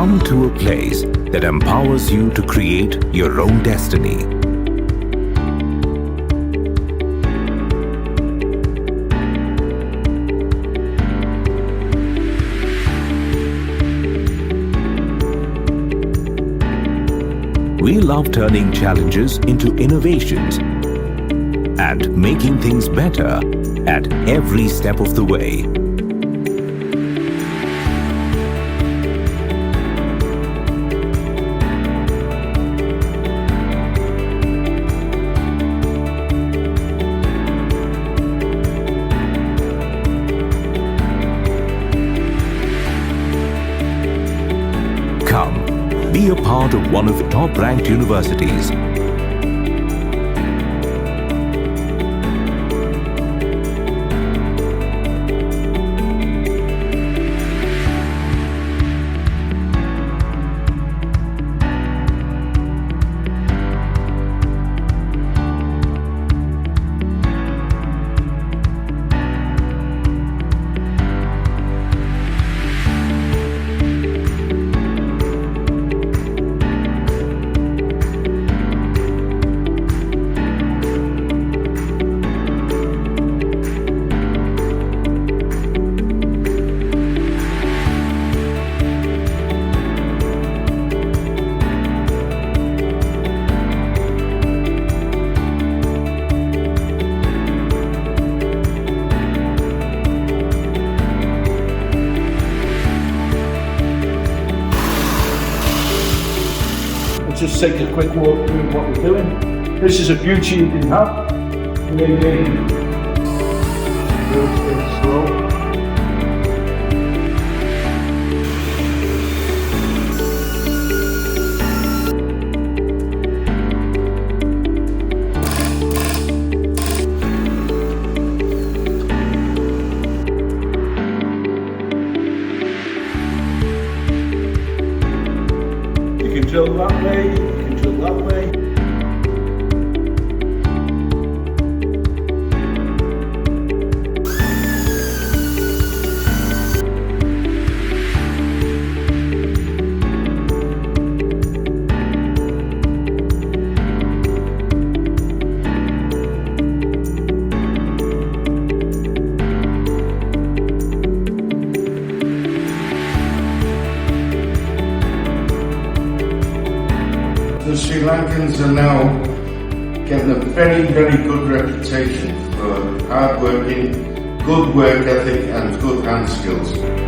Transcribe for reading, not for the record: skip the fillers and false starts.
Come to a place that empowers you to create your own destiny. We love turning challenges into innovations and making things better at every step of the way. Come, be a part of one of the top-ranked universities. Just take a quick walk through what we're doing. This is a beauty you can have. Maybe slow. You can drill that way, you can drill that way. The Sri Lankans are now getting a very, very good reputation for hard working, good work ethic and good hand skills.